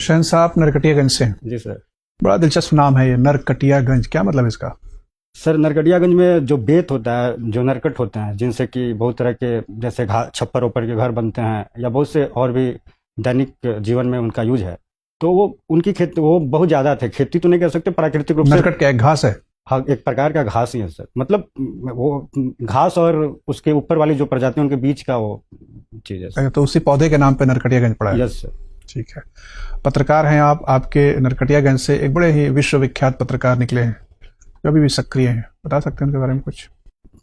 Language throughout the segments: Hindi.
शहन साहब नरकटियागंज से हैं। जी सर। बड़ा दिलचस्प नाम है ये, नरकटियागंज, क्या मतलब इसका? सर नरकटियागंज में जो बेत होता है, जो नरकट होते हैं, जिनसे कि बहुत तरह के जैसे छप्पर ऊपर के घर बनते हैं या बहुत से और भी दैनिक जीवन में उनका यूज है, तो वो उनकी खेती वो बहुत ज़्यादा थे। खेती तो नहीं कह सकते, प्राकृतिक रूप से नरकट क्या है, घास है? हाँ, एक प्रकार का घास ही है सर। मतलब वो घास और उसके ऊपर वाली जो प्रजाति है उनके बीच का वो चीज़ है सर। तो उसी पौधे के नाम पे नरकटियागंज पड़ा है। Yes sir. ठीक है। पत्रकार हैं आप, आपके नरकटियागंज से एक बड़े ही विश्वविख्यात पत्रकार निकले हैं जो अभी भी सक्रिय हैं, बता सकते हैं उनके बारे में कुछ?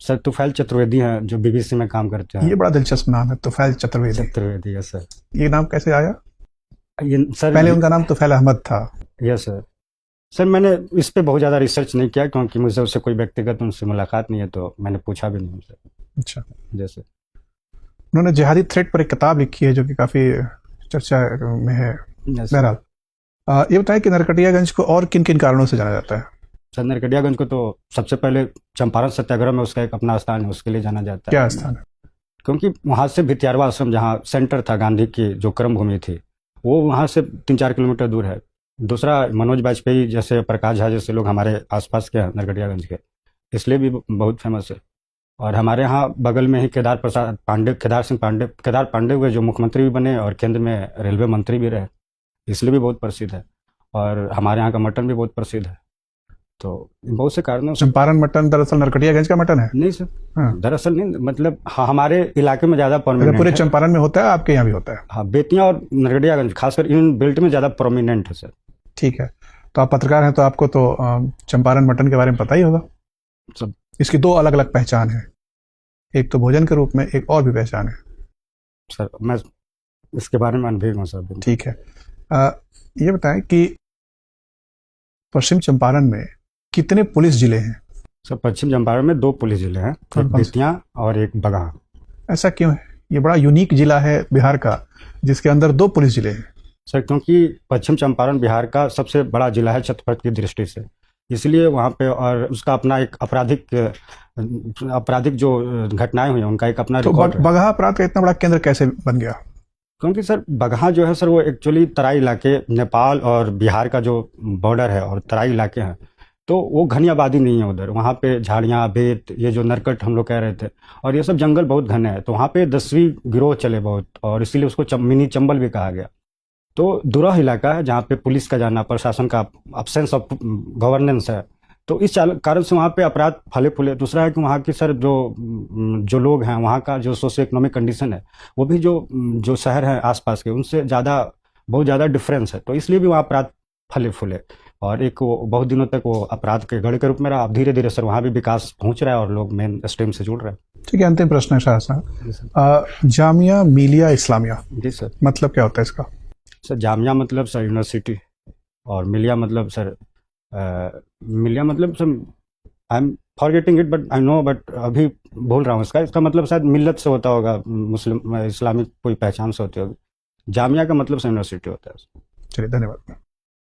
सर तुफैल चतुर्वेदी हैं जो बीबीसी में काम करते हैं। ये बड़ा दिलचस्प नाम है, तुफैल चतुर्वेदी। Chaturvedi, yes sir. ये नाम कैसे आया? ये सर पहले उनका नाम तुफैल अहमद था। Yes sir. सर मैंने इस पे बहुत ज़्यादा रिसर्च नहीं किया क्योंकि मुझे उससे कोई व्यक्तिगत उनसे मुलाकात नहीं है, तो मैंने पूछा भी नहीं उनसे। अच्छा। जैसे उन्होंने जिहादी थ्रेट पर एक किताब लिखी है जो कि काफी चर्चा में है। यस। बहरहाल ये बताएं कि नरकटियागंज को और किन किन कारणों से जाना जाता है? सर नरकटियागंज को तो सबसे पहले चंपारण सत्याग्रह में उसका एक अपना स्थान है, उसके लिए जाना जाता है। क्या स्थान है? क्योंकि वहाँ से भितियारवा आश्रम, जहाँ सेंटर था गांधी की जो कर्म भूमि थी, वो वहाँ से 3-4 किलोमीटर दूर है। दूसरा, मनोज वाजपेयी जैसे, प्रकाश झा जैसे लोग हमारे आसपास के हैं नरकटियागंज के, इसलिए भी बहुत फेमस है। और हमारे यहाँ बगल में ही केदार पांडे हुए जो मुख्यमंत्री भी बने और केंद्र में रेलवे मंत्री भी रहे, इसलिए भी बहुत प्रसिद्ध है। और हमारे यहाँ का मटन भी बहुत प्रसिद्ध है। तो बहुत से कारणों से। चंपारण मटन दरअसल नरकटियागंज का मटन है? नहीं सर। हाँ। दरअसल नहीं, मतलब हाँ, हमारे इलाके में ज़्यादा प्रोमिनेंट पूरे है। चंपारण में होता है, आपके यहाँ भी होता है? हाँ, बेतिया और नरकटियागंज खासकर इन बेल्ट में ज़्यादा प्रोमिनेंट है सर। ठीक है। तो आप पत्रकार हैं तो आपको तो चंपारण मटन के बारे में पता ही होगा सब। इसकी दो अलग अलग पहचान है, एक तो भोजन के रूप में, एक और भी पहचान है। सर मैं इसके बारे में अनभिज्ञ हूँ सर। ठीक है। ये बताएं कि पश्चिम चंपारण में कितने पुलिस जिले हैं? सर पश्चिम चंपारण में 2 पुलिस जिले हैं, एक बेतिया और एक बगहा। ऐसा क्यों है? ये बड़ा यूनिक जिला है बिहार का जिसके अंदर 2 पुलिस जिले हैं। सर क्योंकि पश्चिम चंपारण बिहार का सबसे बड़ा जिला है क्षेत्रफल की दृष्टि से, इसलिए वहाँ पे, और उसका अपना एक आपराधिक जो घटनाएं हुई हैं उनका एक अपना तो रिकॉर्ड है। बगहा अपराध का इतना बड़ा केंद्र कैसे बन गया? क्योंकि सर बगहा जो है सर, वो एक्चुअली तराई इलाके, नेपाल और बिहार का जो बॉर्डर है और तराई इलाके हैं, तो वो घनी आबादी नहीं है उधर। वहाँ पे झाड़ियाँ, बेत, ये जो नरकट हम लोग कह रहे थे, और ये सब जंगल बहुत घने हैं, तो वहाँ पे 10वीं गिरोह चले बहुत, और इसीलिए उसको मिनी चंबल भी कहा गया। तो दूरह इलाका है जहाँ पे पुलिस का जाना, प्रशासन का अब्सेंस ऑफ गवर्नेंस है, तो इस कारण से वहाँ पे अपराध फले फूले। दूसरा है कि वहाँ की सर जो लोग हैं, वहाँ का जो सोशो इकोनॉमिक कंडीशन है, वो भी जो शहर हैं आसपास के, उनसे बहुत ज़्यादा डिफरेंस है, तो इसलिए भी वहाँ अपराध फले फूले। और एक वो बहुत दिनों तक वो अपराध के गढ़ के रूप में रहा। अब धीरे धीरे सर वहाँ भी विकास पहुँच रहा है और लोग मेन स्ट्रीम से जुड़ रहे हैं। ठीक है, अंतिम प्रश्न है शाह साहब, जामिया मिलिया इस्लामिया, जी सर। मतलब क्या होता है इसका? सर जामिया मतलब सर यूनिवर्सिटी, और मिलिया मतलब sir I am forgetting it but I know, but अभी भूल रहा हूँ इसका मतलब शायद मिल्लत से होता होगा, मुस्लिम इस्लामिक कोई पहचान से होती होगी। जामिया का मतलब सर यूनिवर्सिटी होता है। चलिए, धन्यवाद।